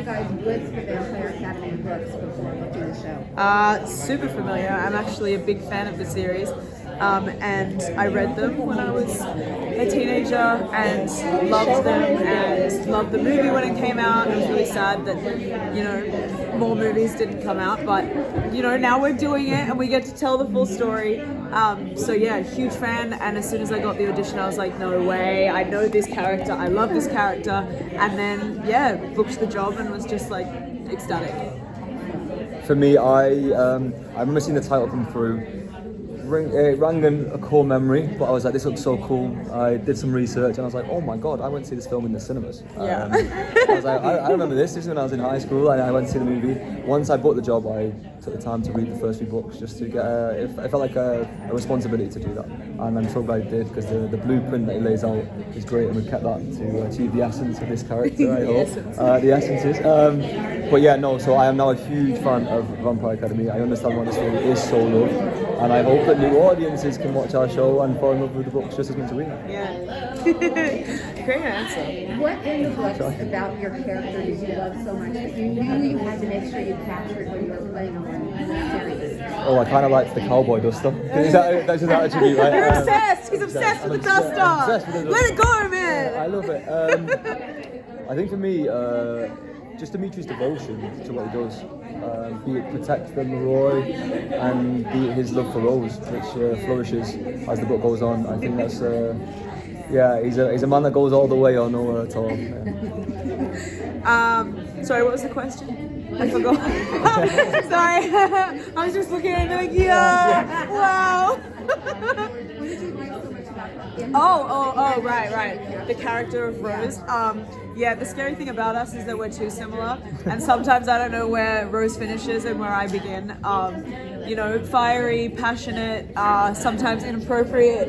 you guys with the Vampire Academy books before booking the show? Super familiar. I'm actually a big fan of the series. And I read them when I was a teenager and loved them and loved the movie when it came out. It was really sad that, you know, more movies didn't come out, but, you know, now we're doing it and we get to tell the full story. So yeah, huge fan, and as soon as I got the audition I was like, no way, I know this character, I love this character, and then yeah, booked the job and was just like ecstatic. For me, I remember seeing the title come through. It rang a core memory, but I was like, this looks so cool. I did some research and I was like, oh my god, I went to see this film in the cinemas. Yeah. I was like, I remember this is when I was in high school and I went to see the movie. Once I booked the job, I took the time to read the first few books just to get it felt like a responsibility to do that. And I'm so glad I did, because the blueprint that he lays out is great, and we kept that to achieve the essence of this character, I hope. The essences. But yeah, no, so I am now a huge fan of Vampire Academy. I understand why the story is so loved, and I hope that new audiences can watch our show and fall in love with the books just as much as we have. Yeah. Great answer. What in the books about your character did you love so much that you knew you had to make sure you captured when you were playing on the series? Oh, I kind of liked the cowboy duster. That's just that attribute, right? You're obsessed! He's obsessed with the duster! Obsessed with the duster. Let it go, man! I love it. I think for me, just Dimitri's devotion to what he does, be it protect the Roy and be it his love for Rose, which flourishes as the book goes on. I think that's, he's a man that goes all the way or nowhere at all. Yeah. Sorry, what was the question? I forgot. Sorry. I was just looking at it like, yeah, wow. What did you like so much about him? Right. The character of Rose. Yeah, the scary thing about us is that we're too similar, and sometimes I don't know where Rose finishes and where I begin. You know, fiery, passionate, sometimes inappropriate.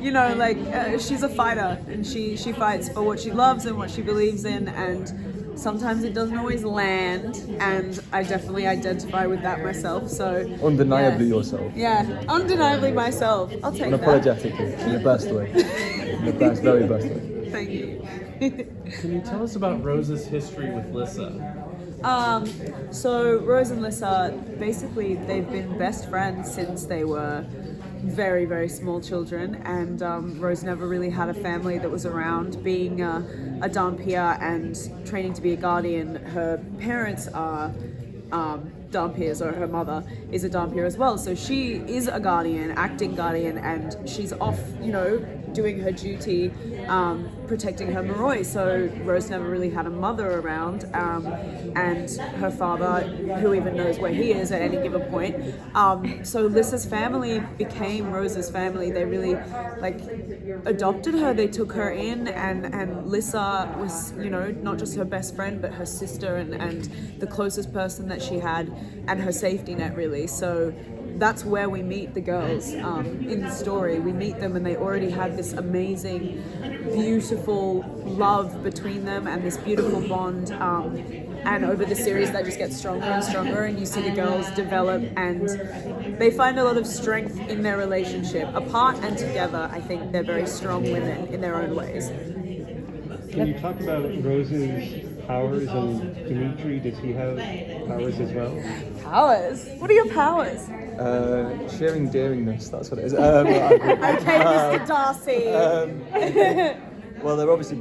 You know, like she's a fighter, and she fights for what she loves and what she believes in, and sometimes it doesn't always land, and I definitely identify with that myself. So Undeniably yourself. Yeah, undeniably myself. I'll take that. Unapologetically, in the best way. In the best, very best way. Thank you. Can you tell us about Rose's history with Lissa? So Rose and Lissa, basically they've been best friends since they were very, very small children, and Rose never really had a family that was around. Being a Dhampir and training to be a guardian, her parents are Dhampirs, or her mother is a Dhampir as well. So she is a guardian, acting guardian, and she's off, you know, doing her duty, protecting her Moroi. So Rose never really had a mother around, and her father, who even knows where he is at any given point. So Lissa's family became Rose's family. They really like adopted her. They took her in, and Lissa was, you know, not just her best friend, but her sister and the closest person that she had, and her safety net, really. So that's where we meet the girls in the story. We meet them and they already had this amazing, beautiful love between them and this beautiful bond. And over the series that just gets stronger and stronger, and you see the girls develop, and they find a lot of strength in their relationship. Apart and together, I think they're very strong women in their own ways. Can you talk about Rose's powers, and Dimitri, does he have powers as well? Powers? What are your powers? Sharing daringness, that's what it is. Okay, Mr. Darcy. Well, they're obviously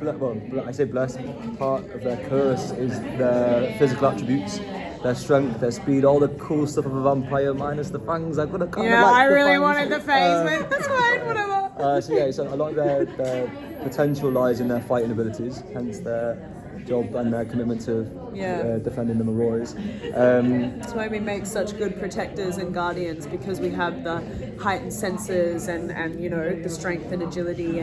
I say blessed. Part of their curse is their physical attributes, their strength, their speed, all the cool stuff of a vampire, minus the fangs. I couldn't kind of like I the really fangs. wanted the fangs, but that's fine, whatever. So a lot of their potential lies in their fighting abilities, hence their job and their commitment to defending the Morois. That's why we make such good protectors and guardians, because we have the heightened senses and you know, the strength and agility,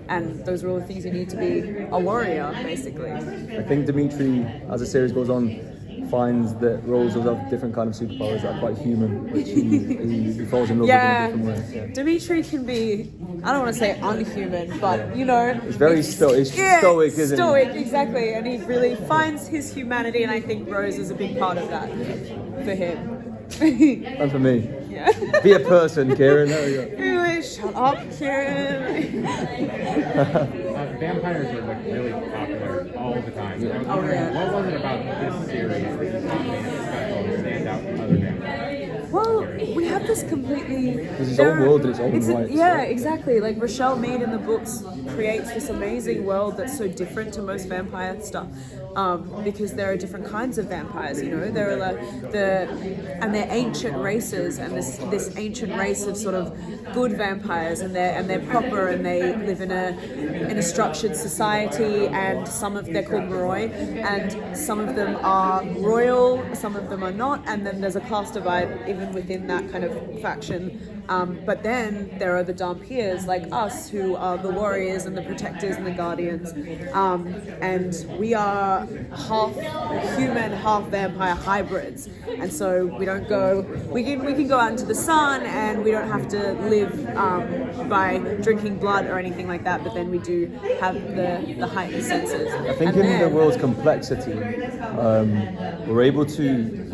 and those are all the things you need to be a warrior, basically. I think Dimitri, as the series goes on, finds that Rose will have different kind of superpowers that are quite human, which he falls in love with in a different way. Yeah. Dimitri can be, I don't want to say unhuman, but you know, it's very stoic, isn't he? Stoic, exactly, and he really finds his humanity, and I think Rose is a big part of that for him. And for me. Yeah. Be a person, Kieron. There we go. Shut up, Kieron. Vampires are like really popular all the time. I was Oh, wondering, yeah. what was it about this series that you thought made it special and stand out from other vampires? Well, we have this completely. There's its own world in its own right. Yeah, exactly. Like Rachelle Mead in the books creates this amazing world that's so different to most vampire stuff. Because there are different kinds of vampires, you know. There are like and they're ancient races, and this ancient race of sort of good vampires, and they're proper, and they live in a structured society, and they're called Moroi, and some of them are royal, some of them are not, and then there's a class divide even within that kind of faction. But then there are the Dampiers like us, who are the warriors and the protectors and the guardians, and we are half human, half vampire hybrids, and so we can go out into the sun, and we don't have to live by drinking blood or anything like that, but then we do have the heightened senses. I think in the world's complexity, we're able to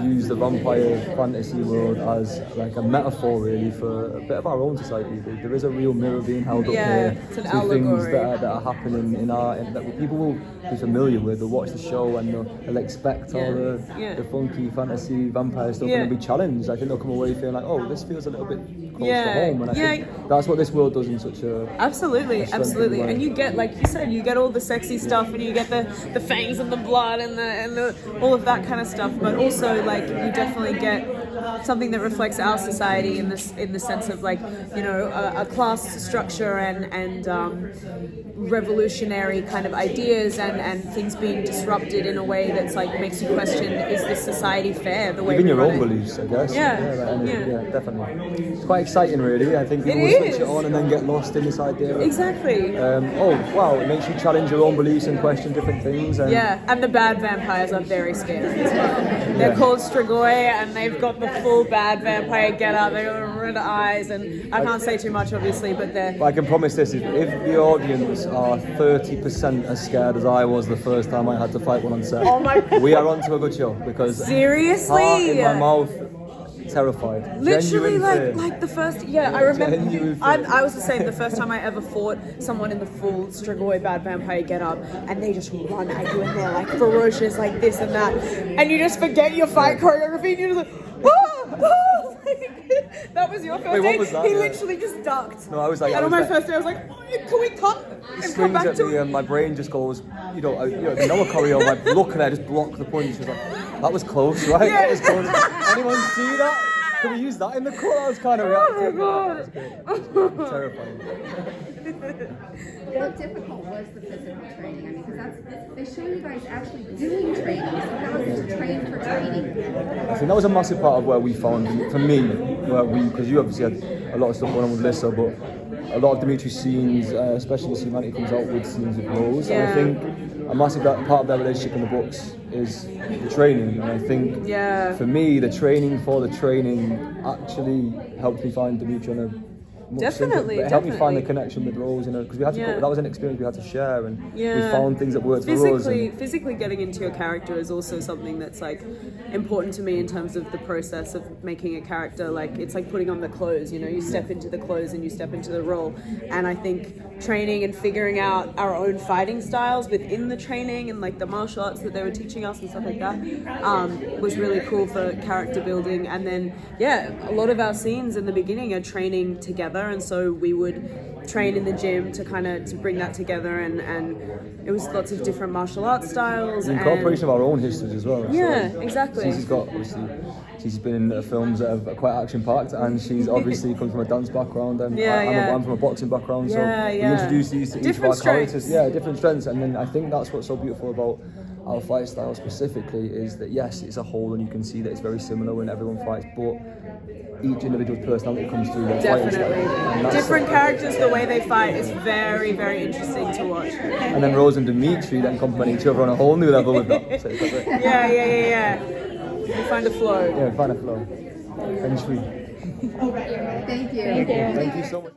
use the vampire fantasy world as like a metaphor really for a bit of our own society. There is a real mirror being held up here it's an to things allegory. that are happening that people will be familiar with. They'll watch the show and they'll expect all the funky fantasy vampire stuff, and they'll be challenged. I think they'll come away feeling like, oh, this feels a little bit close to home, and I think that's what this world does in such a Absolutely. way. And you get, like you said, you get all the sexy stuff, and you get the fangs and the blood and the all of that kind of stuff. But also, like, you definitely get something that reflects our society in the sense of, like, you know, a class structure and revolutionary kind of ideas and things being disrupted in a way that's like makes you question, is this society fair the way even we your run own it? beliefs, I guess. Yeah. Definitely. It's quite exciting, really. I think people will switch it on and then get lost in this idea. Exactly. Oh wow! It makes you challenge your own beliefs and question different things. And And the bad vampires are very scary as well. They're called Strigoi, and they've got the full bad vampire get-up. They've got red eyes, and I can't say too much, obviously, but they're... But I can promise this: if the audience are 30% as scared as I was the first time I had to fight one on set, we are on to a good show, because Seriously? heart in my mouth, terrified. Literally, Genuine fear. like the first, I remember. Genuine fear. I was the same. The first time I ever fought someone in the full Strigoi bad vampire get up, and they just run at you, and they're like ferocious, like this and that, and you just forget your fight choreography, and you're just like, that was your first Wait, day. what was that? He Yeah. literally just ducked. No, I was like, and on my first day, I was like, can we cut and come swings back at to me, and my brain just goes, the Noah choreo, like, look at her, just block the punch. She was like, that was close, right? Yeah. That was close. Anyone see that? Can we use that in the cut? That was kind of reactive. God. That was great. Terrifying. How difficult was the physical training? I mean, because they show you guys actually doing training. So how is it to train for training? I think that was a massive part of where we found, for me, because you obviously had a lot of stuff going on with Lissa, but a lot of Dimitri's scenes, especially as humanity comes out with scenes with Rose, and I think a massive part of their relationship in the books is the training, and I think for me, the training for the training actually helped me find Dimitri on a Definitely. It helped me find the connection with Rose, because we had to that was an experience we had to share, and we found things that worked for Rose. Physically getting into your character is also something that's like important to me in terms of the process of making a character. Like, it's like putting on the clothes, you step into the clothes and you step into the role. And I think training and figuring out our own fighting styles within the training and like the martial arts that they were teaching us and stuff like that was really cool for character building. And then a lot of our scenes in the beginning are training together, and so we would train in the gym to bring that together, and it was lots of different martial arts styles. The incorporation of our own histories as well. Exactly. Sisi's been in films that are quite action-packed, and she's obviously comes from a dance background, and I'm from a boxing background, so we introduce these to each of our characters. Different strengths, and then I think that's what's so beautiful about our fight style specifically, is that yes, it's a whole, and you can see that it's very similar when everyone fights, but each individual's personality comes through their fighting style. Different characters, the way they fight is very, very interesting to watch. And then Rose and Dimitri then complement each other on a whole new level with that. So it's like, You find a flow. find a flow. And sweet. Thank you. Thank you so much.